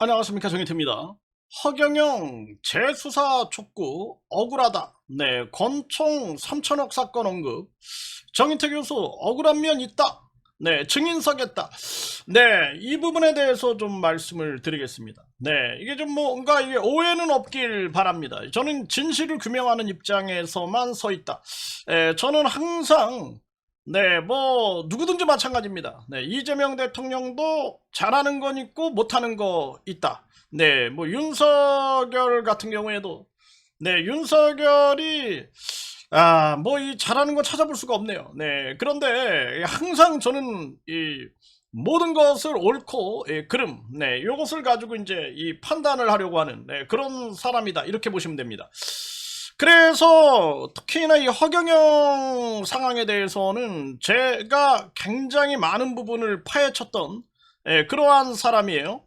안녕하십니까, 정희태입니다. 허경영 재수사 촉구 억울하다. 네, 권총 3천억 사건 언급. 정희태 교수 억울한 면 있다. 네, 증인 서겠다. 네, 이 부분에 대해서 좀 말씀을 드리겠습니다. 네, 이게 좀 뭔가 이게 오해는 없길 바랍니다. 저는 진실을 규명하는 입장에서만 서 있다. 저는 항상 네, 뭐 누구든지 마찬가지입니다. 네, 이재명 대통령도 잘하는 건 있고 못하는 거 있다. 네, 뭐 윤석열 같은 경우에도 네, 윤석열이 뭐 이 잘하는 건 찾아볼 수가 없네요. 네, 그런데 항상 저는 이 모든 것을 옳고 그름, 네, 요것을 가지고 이제 이 판단을 하려고 하는 네, 그런 사람이다. 이렇게 보시면 됩니다. 그래서 특히나 이 허경영 상황에 대해서는 제가 굉장히 많은 부분을 파헤쳤던 그러한 사람이에요.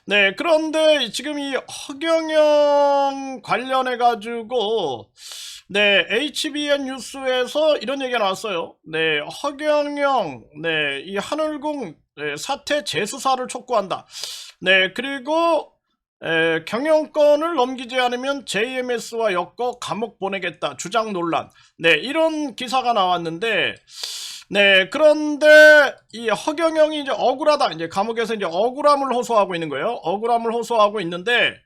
네, 그런데 지금 이 허경영 관련해 가지고 네, HBN 뉴스에서 이런 얘기가 나왔어요. 네, 허경영 네, 이 하늘궁 사태 재수사를 촉구한다. 네, 그리고 경영권을 넘기지 않으면 JMS와 엮어 감옥 보내겠다. 주장 논란. 네, 이런 기사가 나왔는데, 네, 그런데 이 허경영이 이제 억울하다. 이제 감옥에서 이제 억울함을 호소하고 있는 거예요. 억울함을 호소하고 있는데,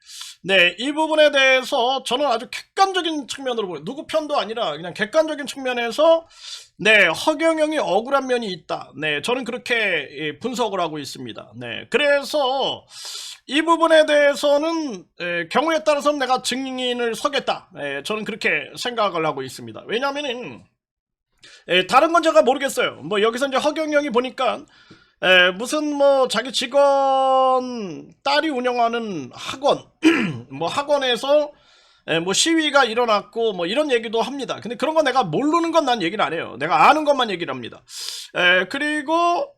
네, 이 부분에 대해서 저는 아주 객관적인 측면으로 보여요. 누구 편도 아니라 그냥 객관적인 측면에서 네, 허경영이 억울한 면이 있다. 네, 저는 그렇게 분석을 하고 있습니다. 네, 그래서 이 부분에 대해서는 경우에 따라서는 내가 증인을 서겠다. 저는 그렇게 생각을 하고 있습니다. 왜냐하면은 다른 건 제가 모르겠어요. 뭐 여기서 이제 허경영이 보니까 무슨 뭐 자기 직원 딸이 운영하는 학원 뭐 학원에서 뭐 시위가 일어났고 뭐 이런 얘기도 합니다. 근데 그런 거 내가 모르는 건 난 얘기를 안 해요. 내가 아는 것만 얘기를 합니다. 그리고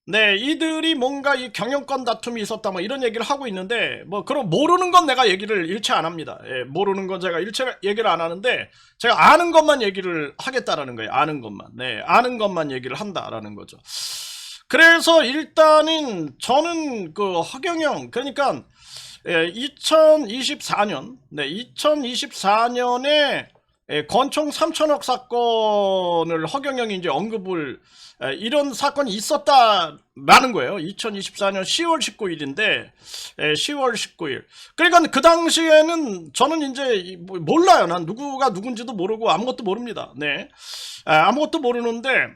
네, 이들이 뭔가 이 경영권 다툼이 있었다 뭐 이런 얘기를 하고 있는데 뭐 그럼 모르는 건 내가 얘기를 일체 안 합니다. 모르는 건 제가 일체 얘기를 안 하는데 제가 아는 것만 얘기를 하겠다라는 거예요. 아는 것만. 네, 아는 것만 얘기를 한다라는 거죠. 그래서 일단은 저는 그 허경영 그러니까 2024년 네, 2024년에 권총 3천억 사건을 허경영이 이제 언급을 이런 사건이 있었다라는 거예요. 2024년 10월 19일인데 10월 19일. 그러니까 그 당시에는 저는 이제 몰라요. 난 누구가 누군지도 모르고 아무것도 모릅니다. 네, 아무것도 모르는데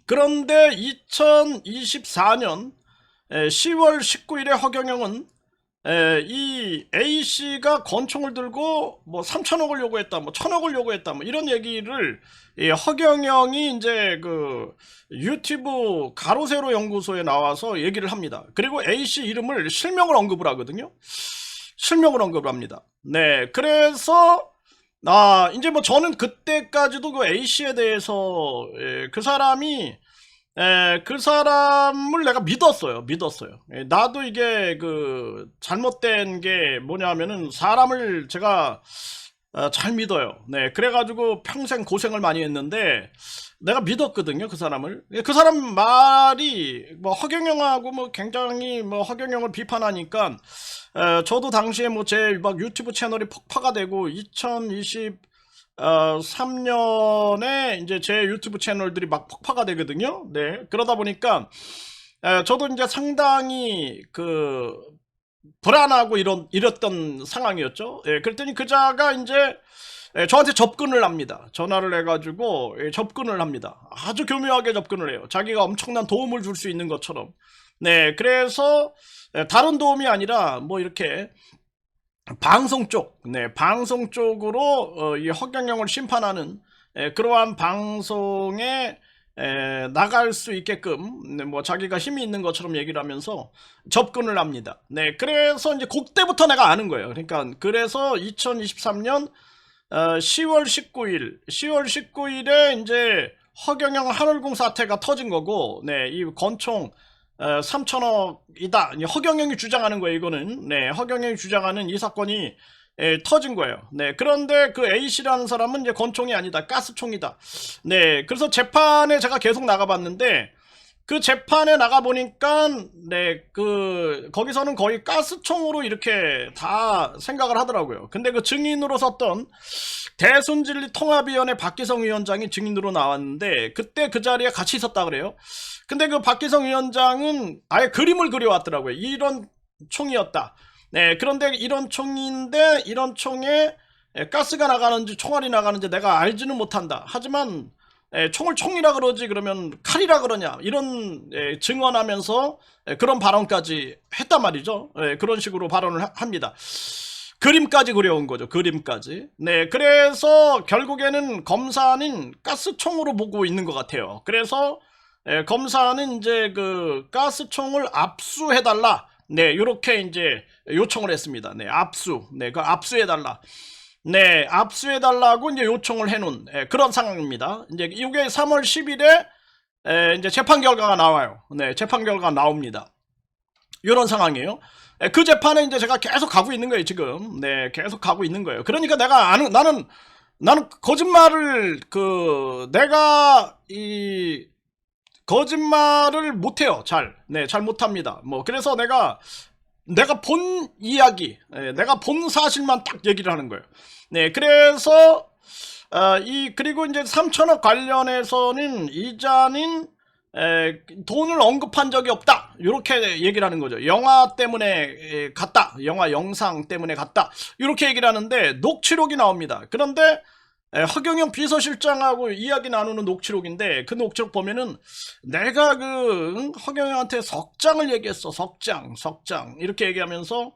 그런데 2024년 10월 19일에 허경영은 이 A씨가 권총을 들고 뭐 3천억을 요구했다, 뭐 1,000억을 요구했다, 뭐 이런 얘기를 허경영이 이제 그 유튜브 가로세로 연구소에 나와서 얘기를 합니다. 그리고 A씨 이름을 실명을 언급을 하거든요. 실명을 언급을 합니다. 네, 그래서 이제 뭐 저는 그때까지도 그 A씨에 대해서 그 사람을 내가 믿었어요. 나도 이게 그 잘못된 게 뭐냐면은 사람을 제가 잘 믿어요. 네, 그래가지고 평생 고생을 많이 했는데 내가 믿었거든요, 그 사람을. 그 사람 말이 뭐 허경영하고 뭐 굉장히 뭐 허경영을 비판하니까 저도 당시에 뭐 제 막 유튜브 채널이 폭파가 되고 2023년에 이제 제 유튜브 채널들이 막 폭파가 되거든요. 네, 그러다 보니까 저도 이제 상당히 그 불안하고 이랬던 상황이었죠. 그랬더니 그자가 이제 저한테 접근을 합니다. 전화를 해가지고 접근을 합니다. 아주 교묘하게 접근을 해요. 자기가 엄청난 도움을 줄 수 있는 것처럼. 네, 그래서 다른 도움이 아니라 뭐 이렇게 방송 쪽, 네, 방송 쪽으로 이 허경영을 심판하는 그러한 방송에 나갈 수 있게끔 네, 뭐 자기가 힘이 있는 것처럼 얘기를 하면서 접근을 합니다. 네, 그래서 이제 그때부터 내가 아는 거예요. 그러니까 그래서 2023년 10월 19일에 이제 허경영 하늘궁 사태가 터진 거고, 네, 이 권총 3천억이다. 허경영이 주장하는 거예요, 이거는. 네, 허경영이 주장하는 이 사건이 터진 거예요. 네, 그런데 그 A씨라는 사람은 이제 권총이 아니다. 가스총이다. 네, 그래서 재판에 제가 계속 나가봤는데, 그 재판에 나가 보니까 거기서는 거의 가스총으로 이렇게 다 생각을 하더라고요. 근데 그 증인으로 섰던 대순진리 통합위원회 박기성 위원장이 증인으로 나왔는데 그때 그 자리에 같이 있었다 그래요. 근데 그 박기성 위원장은 아예 그림을 그려왔더라고요. 이런 총이었다. 네, 그런데 이런 총인데 이런 총에 가스가 나가는지 총알이 나가는지 내가 알지는 못한다. 하지만 총을 총이라 그러지 그러면 칼이라 그러냐 이런 증언하면서 그런 발언까지 했단 말이죠. 그런 식으로 발언을 합니다. 그림까지 그려온 거죠. 그림까지. 네, 그래서 결국에는 검사는 가스총으로 보고 있는 것 같아요. 그래서 검사는 이제 그 가스총을 압수해달라. 네, 이렇게 이제 요청을 했습니다. 네, 압수. 네, 그 압수해달라. 네, 압수해달라고 이제 요청을 해놓은 그런 상황입니다. 이제 이게 3월 10일에 이제 재판 결과가 나와요. 네, 재판 결과가 나옵니다. 이런 상황이에요. 그 재판에 이제 제가 계속 가고 있는 거예요, 지금. 네, 계속 가고 있는 거예요. 그러니까 나는 거짓말을 내가 이 거짓말을 못해요. 네, 잘 못합니다. 뭐 그래서 내가 본 이야기, 내가 본 사실만 딱 얘기를 하는 거예요. 네, 그래서 그리고 이제 3천억 관련해서는 이자는 돈을 언급한 적이 없다. 이렇게 얘기를 하는 거죠. 영화 때문에 갔다. 영화 영상 때문에 갔다. 이렇게 얘기를 하는데 녹취록이 나옵니다. 그런데 허경영 비서실장하고 이야기 나누는 녹취록인데 그 녹취록 보면은 내가 허경영한테 석장을 얘기했어. 석장 이렇게 얘기하면서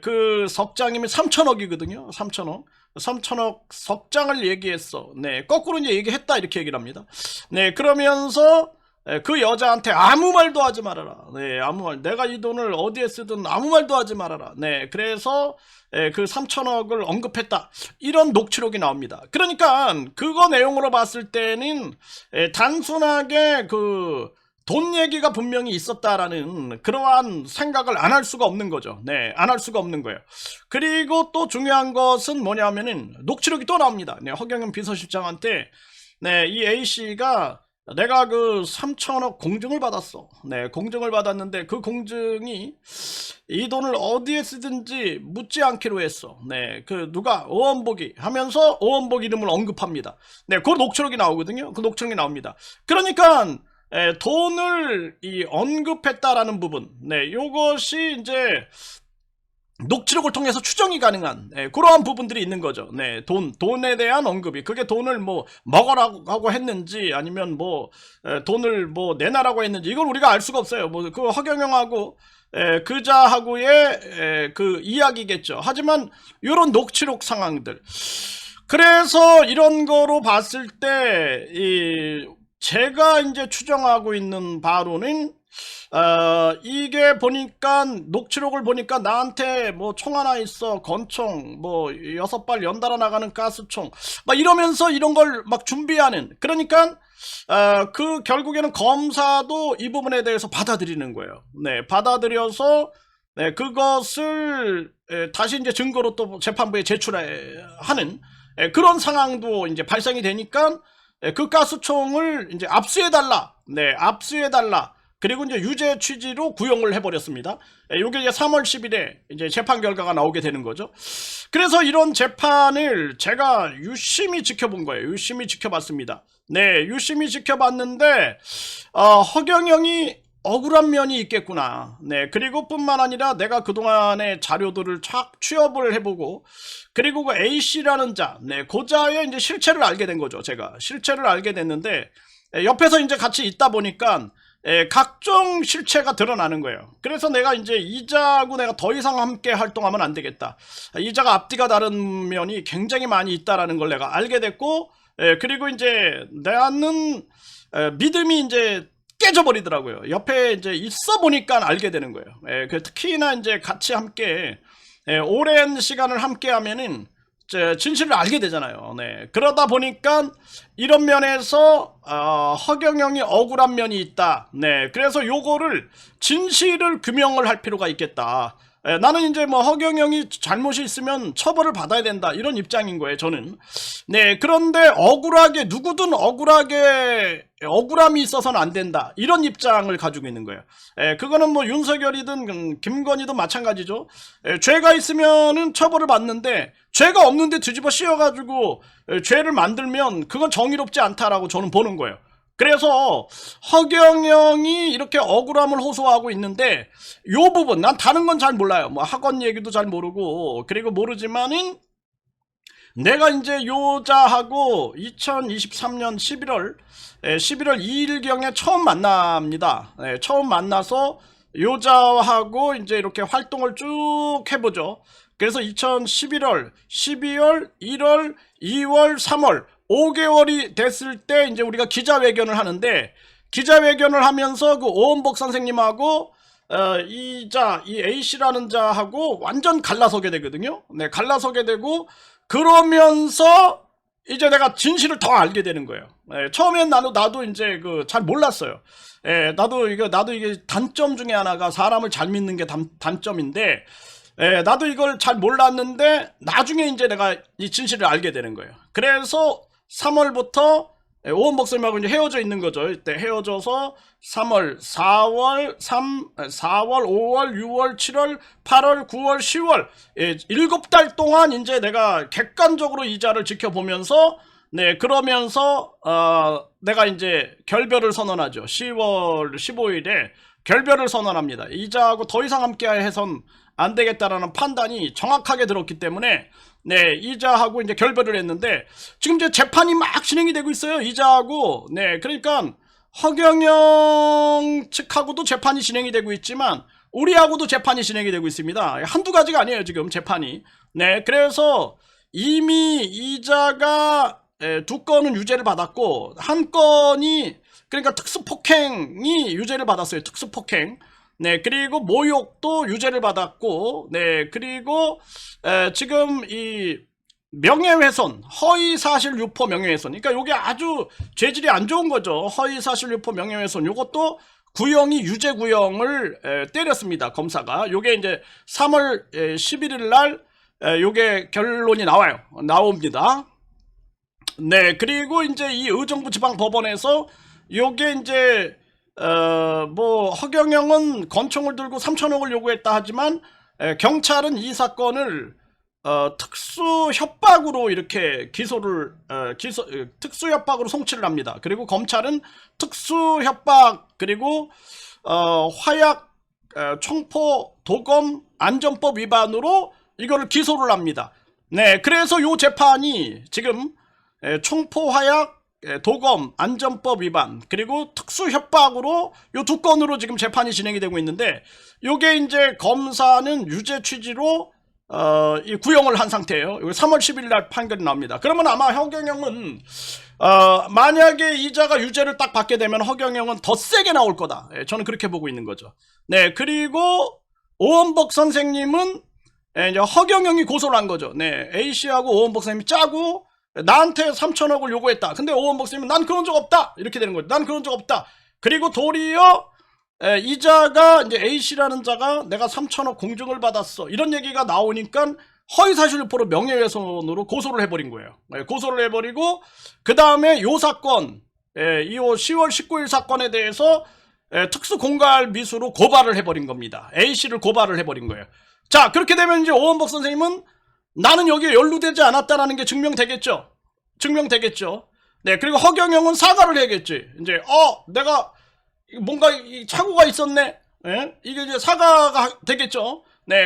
그 석장이면 3천억이거든요. 3천억 석장을 얘기했어. 네, 거꾸로 이제 얘기했다 이렇게 얘기를 합니다. 네, 그러면서 그 여자한테 아무 말도 하지 말아라. 네, 아무 말. 내가 이 돈을 어디에 쓰든 아무 말도 하지 말아라. 네, 그래서 그 3천억을 언급했다. 이런 녹취록이 나옵니다. 그러니까 그거 내용으로 봤을 때는 단순하게 돈 얘기가 분명히 있었다라는 그러한 생각을 안 할 수가 없는 거죠. 네, 안 할 수가 없는 거예요. 그리고 또 중요한 것은 뭐냐면은 녹취록이 또 나옵니다. 네, 허경영 비서실장한테 네, 이 A씨가 내가 3천억 공증을 받았어. 네, 공증을 받았는데 그 공증이 이 돈을 어디에 쓰든지 묻지 않기로 했어. 네, 누가 오원복이 하면서 오원복 이름을 언급합니다. 네, 그 녹취록이 나오거든요. 그 녹취록이 나옵니다. 그러니까 돈을 언급했다라는 부분. 네, 요것이 이제 녹취록을 통해서 추정이 가능한 그러한 부분들이 있는 거죠. 네, 돈에 대한 언급이 그게 돈을 뭐 먹으라고 했는지 아니면 뭐 돈을 뭐 내놔라고 했는지 이걸 우리가 알 수가 없어요. 뭐 그 허경영하고 그자하고의 그 이야기겠죠. 하지만 이런 녹취록 상황들. 그래서 이런 거로 봤을 때 제가 이제 추정하고 있는 바로는 이게 보니까 녹취록을 보니까 나한테 뭐 총 하나 있어 권총 뭐 6발 연달아 나가는 가스총 막 이러면서 이런 걸 막 준비하는 그러니까 결국에는 검사도 이 부분에 대해서 받아들이는 거예요. 네, 받아들여서 네, 그것을 다시 이제 증거로 또 재판부에 제출하는 그런 상황도 이제 발생이 되니까 그 가스총을 이제 압수해달라. 네, 압수해달라. 그리고 이제 유죄 취지로 구형을 해버렸습니다. 이게 이제 3월 10일에 이제 재판 결과가 나오게 되는 거죠. 그래서 이런 재판을 제가 유심히 지켜본 거예요. 유심히 지켜봤습니다. 네, 유심히 지켜봤는데, 허경영이 억울한 면이 있겠구나. 네, 그리고 뿐만 아니라 내가 그동안의 자료들을 착 취업을 해보고, 그리고 그 A씨라는 자, 네, 그 자의 이제 실체를 알게 된 거죠. 제가 실체를 알게 됐는데, 옆에서 이제 같이 있다 보니까, 각종 실체가 드러나는 거예요. 그래서 내가 이제 이자하고 내가 더 이상 함께 활동하면 안 되겠다. 이자가 앞뒤가 다른 면이 굉장히 많이 있다라는 걸 내가 알게 됐고, 그리고 이제 나는 믿음이 이제 깨져버리더라고요. 옆에 이제 있어 보니까 알게 되는 거예요. 특히나 이제 같이 함께 오랜 시간을 함께 하면은 진실을 알게 되잖아요. 네. 그러다 보니까 이런 면에서 허경영이 억울한 면이 있다. 네, 그래서 요거를 진실을 규명을 할 필요가 있겠다. 나는 이제 뭐 허경영이 잘못이 있으면 처벌을 받아야 된다 이런 입장인 거예요, 저는. 네, 그런데 억울하게 누구든 억울하게 억울함이 있어서는 안 된다 이런 입장을 가지고 있는 거예요. 그거는 뭐 윤석열이든 김건희든 마찬가지죠. 죄가 있으면은 처벌을 받는데 죄가 없는데 뒤집어 씌워가지고 죄를 만들면 그건 정의롭지 않다라고 저는 보는 거예요. 그래서 허경영이 이렇게 억울함을 호소하고 있는데 요 부분 난 다른 건 잘 몰라요. 뭐 학원 얘기도 잘 모르고 그리고 모르지만은 내가 이제 요자하고 2023년 11월 2일경에 처음 만납니다. 처음 만나서 요자하고 이제 이렇게 활동을 쭉 해보죠. 그래서 2011월, 12월, 1월, 2월, 3월 5개월이 됐을 때 이제 우리가 기자회견을 하는데 기자회견을 하면서 그 오원복 선생님하고 이 A씨라는 자하고 완전 갈라서게 되거든요. 네, 갈라서게 되고 그러면서 이제 내가 진실을 더 알게 되는 거예요. 처음엔 나도 이제 그 잘 몰랐어요. 나도 이게 단점 중에 하나가 사람을 잘 믿는 게 단점인데 나도 이걸 잘 몰랐는데 나중에 이제 내가 이 진실을 알게 되는 거예요. 그래서 3월부터 오원복 선생님하고 이제 헤어져 있는 거죠. 이때 헤어져서 3월, 4월, 5월, 6월, 7월, 8월, 9월, 10월 7달 동안 이제 내가 객관적으로 이자를 지켜보면서 그러면서 내가 이제 결별을 선언하죠. 10월 15일에 결별을 선언합니다. 이자하고 더 이상 함께 해선 안 되겠다라는 판단이 정확하게 들었기 때문에 이자하고 이제 결별을 했는데 지금 이제 재판이 막 진행이 되고 있어요. 이자하고 그러니까 허경영 측하고도 재판이 진행이 되고 있지만 우리하고도 재판이 진행이 되고 있습니다. 한두 가지가 아니에요, 지금 재판이. 그래서 이미 이자가 두 건은 유죄를 받았고 한 건이 그러니까 특수폭행이 유죄를 받았어요. 특수폭행. 그리고 모욕도 유죄를 받았고, 그리고 지금 이 명예훼손, 허위사실 유포 명예훼손, 그러니까 이게 아주 죄질이 안 좋은 거죠. 허위사실 유포 명예훼손, 이것도 구형이 유죄 구형을 때렸습니다. 검사가. 요게 이제 3월 11일 날 요게 결론이 나옵니다. 그리고 이제 이 의정부 지방법원에서 요게 이제 뭐 허경영은 권총을 들고 3천억을 요구했다 하지만 경찰은 이 사건을 특수 협박으로 이렇게 특수 협박으로 송치를 합니다. 그리고 검찰은 특수 협박 그리고 화약 총포 도검 안전법 위반으로 이거를 기소를 합니다. 그래서 요 재판이 지금 총포 화약 도검 안전법 위반 그리고 특수협박으로 요 두 건으로 지금 재판이 진행이 되고 있는데 요게 이제 검사는 유죄 취지로 이 구형을 한 상태예요. 3월 10일 날 판결이 나옵니다. 그러면 아마 허경영은 만약에 이자가 유죄를 딱 받게 되면 허경영은 더 세게 나올 거다. 저는 그렇게 보고 있는 거죠. 그리고 오원복 선생님은 이제 허경영이 고소를 한 거죠. A씨하고 오원복 선생님이 짜고 나한테 3천억을 요구했다. 근데 오원복 선생님은 난 그런 적 없다. 이렇게 되는 거죠. 난 그런 적 없다. 그리고 도리어 이자가 이제 A씨라는 자가 내가 3천억 공증을 받았어. 이런 얘기가 나오니까 허위사실 유포로 명예훼손으로 고소를 해버린 거예요. 고소를 해버리고 그 다음에 요 사건, 이 10월 19일 사건에 대해서 특수공갈 미수로 고발을 해버린 겁니다. A씨를 고발을 해버린 거예요. 자, 그렇게 되면 이제 오원복 선생님은 나는 여기에 연루되지 않았다라는 게 증명되겠죠. 그리고 허경영은 사과를 해야겠지. 이제 내가 뭔가 착오가 있었네. 이게 이제 사과가 되겠죠.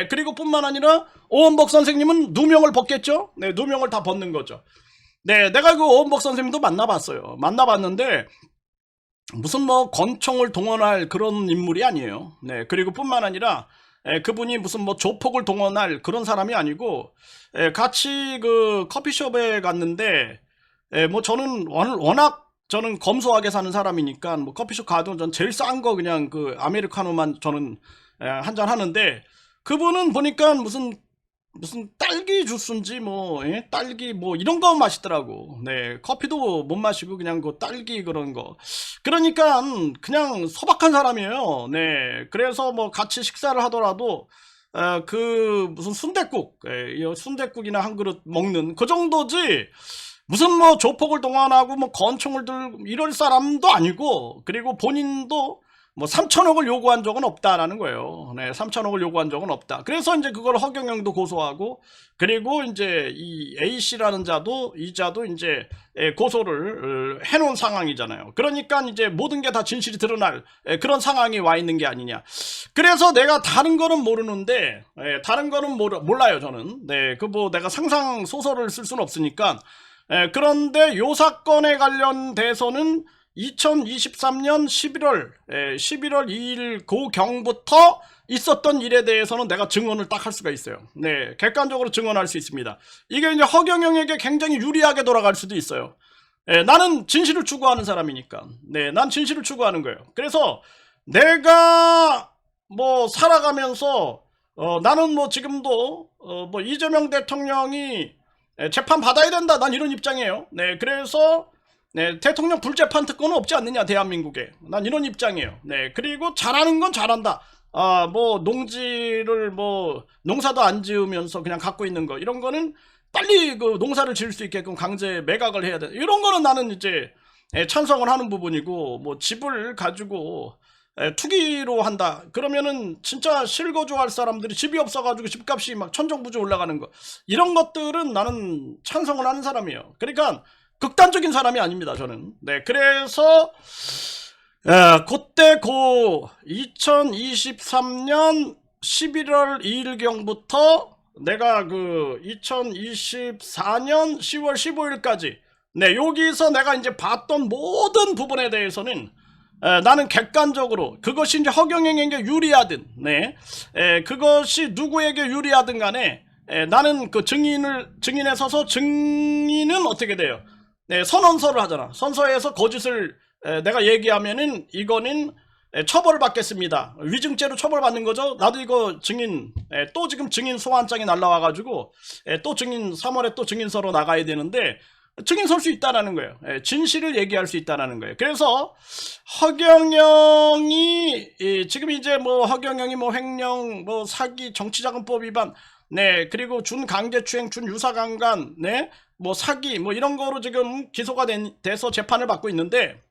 그리고 뿐만 아니라 오원복 선생님은 누명을 벗겠죠. 누명을 다 벗는 거죠. 내가 그 오원복 선생님도 만나봤는데 무슨 뭐 권총을 동원할 그런 인물이 아니에요. 그리고 뿐만 아니라 그분이 무슨 뭐 조폭을 동원할 그런 사람이 아니고 같이 그 커피숍에 갔는데 뭐 저는 워낙 저는 검소하게 사는 사람이니까 뭐 커피숍 가도 전 제일 싼 거 그냥 그 아메리카노만 저는 한잔 하는데 그분은 보니까 무슨 무슨 딸기 주스인지 뭐 딸기 뭐 이런 거 마시더라고. 네, 커피도 못 마시고 그냥 그 딸기 그런 거. 그러니까 그냥 소박한 사람이에요. 네, 그래서 뭐 같이 식사를 하더라도 그 무슨 순댓국, 순댓국이나 한 그릇 먹는 그 정도지. 무슨 뭐 조폭을 동원하고 뭐 권총을 들고 이럴 사람도 아니고, 그리고 본인도 뭐 3천억을 요구한 적은 없다라는 거예요. 네, 3천억을 요구한 적은 없다. 그래서 이제 그걸 허경영도 고소하고, 그리고 이제 이 A씨라는 이자도 이제 고소를 해놓은 상황이잖아요. 그러니까 이제 모든 게 다 진실이 드러날 그런 상황이 와 있는 게 아니냐. 그래서 내가 다른 거는 모르는데, 다른 거는 몰라요, 저는. 네, 그 뭐 내가 상상 소설을 쓸 수는 없으니까. 그런데 요 사건에 관련돼서는 2023년 11월 2일 고경부터 있었던 일에 대해서는 내가 증언을 딱 할 수가 있어요. 네, 객관적으로 증언할 수 있습니다. 이게 이제 허경영에게 굉장히 유리하게 돌아갈 수도 있어요. 나는 진실을 추구하는 사람이니까. 네, 난 진실을 추구하는 거예요. 그래서 내가 뭐 살아가면서 나는 뭐 지금도 뭐 이재명 대통령이 재판 받아야 된다. 난 이런 입장이에요. 네, 그래서 네, 대통령 불재판 특권은 없지 않느냐, 대한민국에. 난 이런 입장이에요. 네, 그리고 잘하는 건 잘한다. 뭐 농지를 뭐 농사도 안 지으면서 그냥 갖고 있는 거, 이런 거는 빨리 그 농사를 지을 수 있게끔 강제 매각을 해야 돼. 이런 거는 나는 이제 찬성을 하는 부분이고, 뭐 집을 가지고 투기로 한다 그러면은 진짜 실거주할 사람들이 집이 없어가지고 집값이 막 천정부지 올라가는 거, 이런 것들은 나는 찬성을 하는 사람이에요. 그러니까 극단적인 사람이 아닙니다, 저는. 네, 그래서 그때 2023년 11월 2일경부터 내가 그 2024년 10월 15일까지 네, 여기서 내가 이제 봤던 모든 부분에 대해서는 나는 객관적으로, 그것이 이제 허경영에게 유리하든, 네, 그것이 누구에게 유리하든 간에 나는 그 증인에 서서 증인은 어떻게 돼요? 네, 선언서를 하잖아. 선서에서 거짓을 내가 얘기하면은 이거는 처벌을 받겠습니다. 위증죄로 처벌받는 거죠. 나도 이거 증인, 또 지금 증인 소환장이 날라와가지고 또 증인 3월에 또 증인서로 나가야 되는데 증인 설 수 있다라는 거예요. 진실을 얘기할 수 있다라는 거예요. 그래서 허경영이 지금 이제 뭐 허경영이 뭐 횡령, 뭐 사기, 정치자금법 위반, 네, 그리고 준강제추행, 준유사강간, 네, 뭐 사기, 뭐 이런 거로 지금 기소가 돼서 재판을 받고 있는데,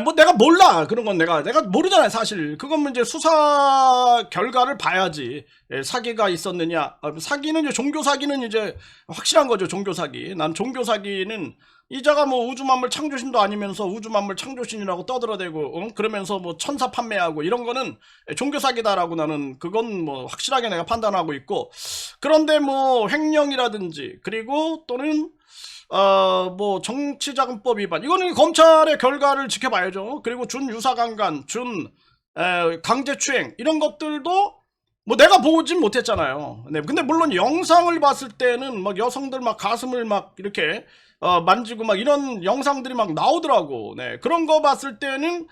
뭐 내가 몰라. 그런 건 내가 모르잖아요, 사실. 그건 뭐 이제 수사 결과를 봐야지. 사기가 있었느냐. 사기는 이제 종교 사기는 이제 확실한 거죠, 종교 사기. 난 종교 사기는 이자가 뭐 우주만물 창조신도 아니면서 우주만물 창조신이라고 떠들어대고 그러면서 뭐 천사 판매하고 이런 거는 종교 사기다라고 나는 그건 뭐 확실하게 내가 판단하고 있고, 그런데 뭐 횡령이라든지 그리고 또는 뭐 정치자금법 위반, 이거는 검찰의 결과를 지켜봐야죠. 그리고 준유사강간, 강제추행, 이런 것들도 뭐 내가 보진 못했잖아요. 네, 근데 물론 영상을 봤을 때는 막 여성들 막 가슴을 막 이렇게 만지고 막 이런 영상들이 막 나오더라고. 네, 그런 거 봤을 때는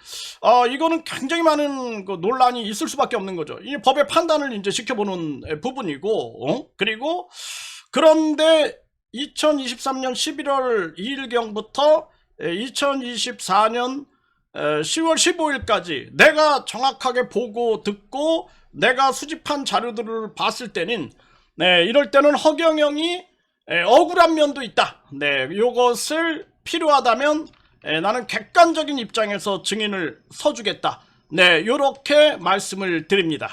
이거는 굉장히 많은 그 논란이 있을 수밖에 없는 거죠. 이 법의 판단을 이제 지켜보는 부분이고, 그리고 그런데 2023년 11월 2일경부터 2024년 10월 15일까지 내가 정확하게 보고 듣고 내가 수집한 자료들을 봤을 때는, 네, 이럴 때는 허경영이 억울한 면도 있다. 네, 요것을 필요하다면 나는 객관적인 입장에서 증인을 서주겠다. 네, 요렇게 말씀을 드립니다.